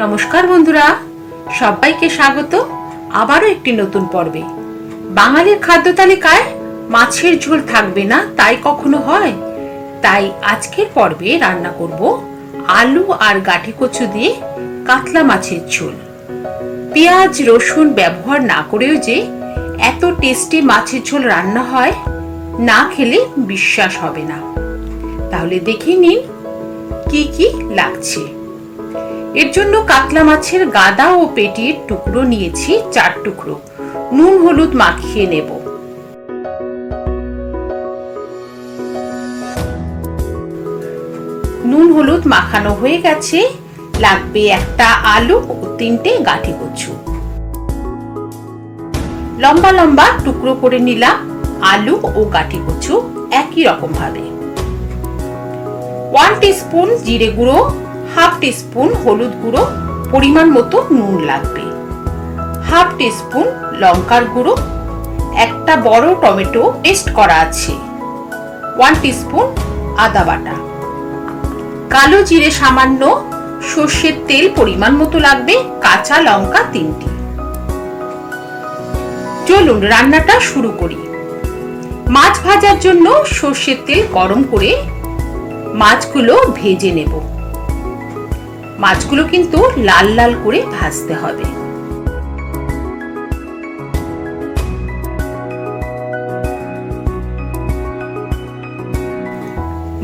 নমস্কার বন্ধুরা, সবাইকে স্বাগত আবারও একটি নতুন পর্বে। বাঙালির খাদ্য তালিকায় মাছের ঝোল থাকবে না তাই কখনো হয়? তাই আজকের পর্বে রান্না করব আলু আর গাঠি কচু দিয়ে কাতলা মাছের ঝোল। পেঁয়াজ রসুন ব্যবহার না করেও যে এত টেস্টি মাছের ঝোল রান্না হয়, না খেলে বিশ্বাস হবে না। তাহলে দেখে নিন কি কি লাগছে। এর জন্য কাতলা মাছের গাদা ও পেটির টুকরো নিয়েছি 4 টুকরো। নুন হলুদ মাখিয়ে নেব। নুন হলুদ মাখানো হয়ে গেছে। লাগবে একটা আলু ও 3টে গাঠি কচু। লম্বা লম্বা টুকরো করে নিলাম আলু ও গাঠি কচু একই রকম ভাবে। 1 টিস্পুন জিরে গুঁড়ো, হাফ টিস্পুন হলুদ গুঁড়ো, পরিমাণ মতো নুন লাগবে, হাফ টিস্পুন লঙ্কার গুঁড়ো, একটা বড় টমেটো পেস্ট করা আছে, 1 টিস্পুন আদা বাটা, কালো জিরে সামান্য, সর্ষের তেল পরিমাণ মতো লাগবে, কাঁচা লঙ্কা 3টি। চলুন রান্নাটা শুরু করি। মাছ ভাজার জন্য সর্ষের তেল গরম করে মাছগুলো ভেজে নেব। মাছগুলো কিন্তু লাল লাল করে ভাজতে হবে।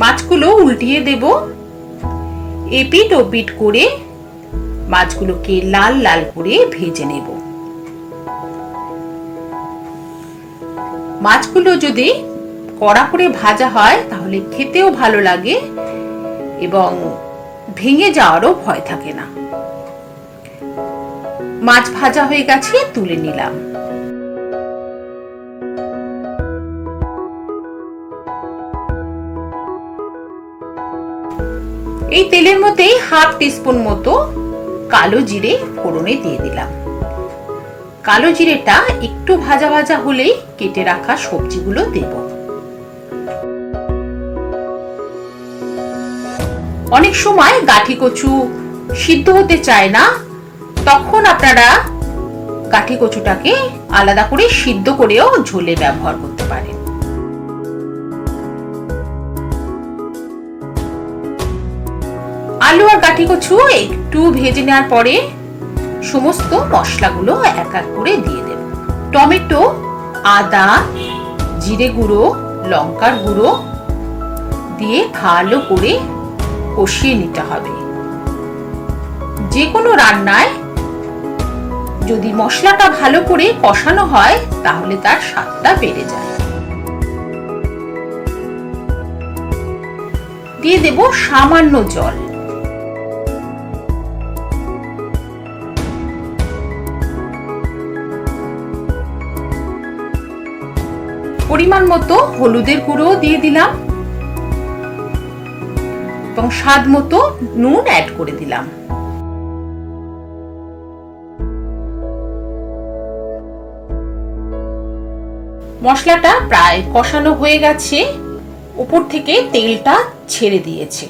মাছগুলো উল্টিয়ে দেব। এপিট ওপিট করে মাছগুলোকে লাল লাল করে ভেজে নেব। মাছগুলো যদি কড়া করে ভাজা হয় তাহলে খেতেও ভালো লাগে এবং ভেঙে যাওয়ারও ভয় থাকে না। মাছ ভাজা হয়ে গেছে, তুলে নিলাম। এই তেলের মধ্যে হাফ টিস্পুন মতো কালো জিরে ফোড়নে দিয়ে দিলাম। কালো জিরেটা একটু ভাজা ভাজা হলেই কেটে রাখা সবজিগুলো দেব। অনেক সময় গাঠি কচু সিদ্ধ হতে চায় না, তখন আপনারা গাঠি কচুটাকে আলাদা করে সিদ্ধ করেও ঝোলে ব্যবহার করতে পারেন। আলু আর গাঠি কচু একটু ভেজে নেওয়ার পরে সমস্ত মশলাগুলো এক এক করে দিয়ে দেব। টমেটো, আদা, জিরে গুঁড়ো, লঙ্কার গুঁড়ো দিয়ে ভালো করে কষিয়ে নিতে হবে। যে কোনো রান্নায় যদি মশলাটা ভালো করে কষানো হয় তাহলে তার স্বাদটা বেড়ে যায়। দিয়ে দেব সামান্য জল। পরিমাণ মতো হলুদের গুঁড়ো দিয়ে দিলাম এবং স্বাদ মতো নুন অ্যাড করে দিলাম। মশলাটা প্রায় কষানো হয়ে গেছে, উপর থেকে তেলটা ছেড়ে দিয়েছে।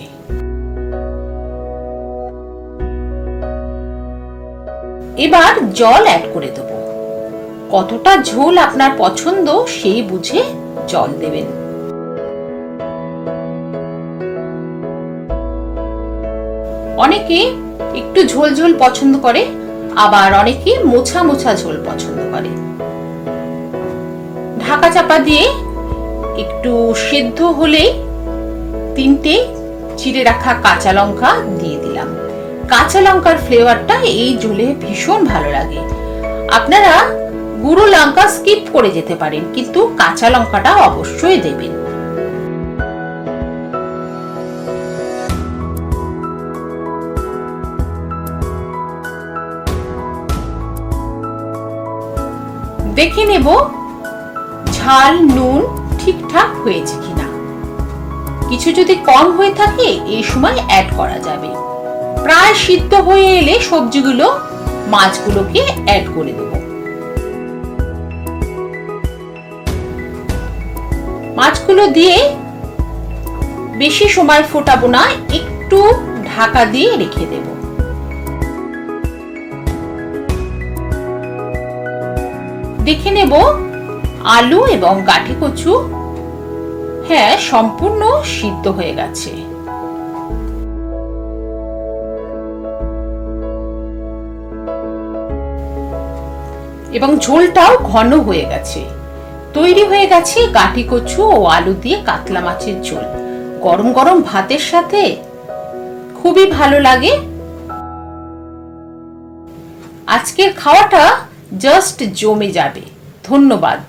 এবার জল অ্যাড করে দেব। কতটা ঝোল আপনার পছন্দ সেই বুঝে জল দেবেন। অনেকে একটু ঝোল ঝোল পছন্দ করে, আবার অনেকে মোছা মোছা ঝোল পছন্দ করে। ঢাকা চাপা দিয়ে একটু সেদ্ধ হলেই 3টে চিড়ে রাখা কাঁচা লঙ্কা দিয়ে দিলাম। কাঁচা লঙ্কার ফ্লেভারটা এই ঝোলে ভীষণ ভালো লাগে। আপনারা গুঁড়ো লঙ্কা স্কিপ করে যেতে পারেন, কিন্তু কাঁচা লঙ্কাটা অবশ্যই দেবেন। দেখে নেব ঝাল নুন ঠিকঠাক হয়েছে কিনা। কিছু যদি কম হয়ে থাকে এই সময় অ্যাড করা যাবে। প্রায় সিদ্ধ হয়ে এলে সবজিগুলো মাছগুলোকে অ্যাড করে দেব। মাছগুলো দিয়ে বেশি সময় ফোটাবো না, একটু ঢাকা দিয়ে রেখে দেব। দেখে নেব আলু এবং গাঠি কচু হ্যাঁ সম্পূর্ণ সিদ্ধ হয়ে গেছে। এবং ঝোলটাও ঘন হয়ে গেছে। তৈরি হয়ে গেছে গাঠি কচু ও আলু দিয়ে কাতলা মাছের ঝোল। গরম গরম ভাতের সাথে খুবই ভালো লাগে। আজকের খাওয়াটা জাস্ট জমে যাবে। ধন্যবাদ।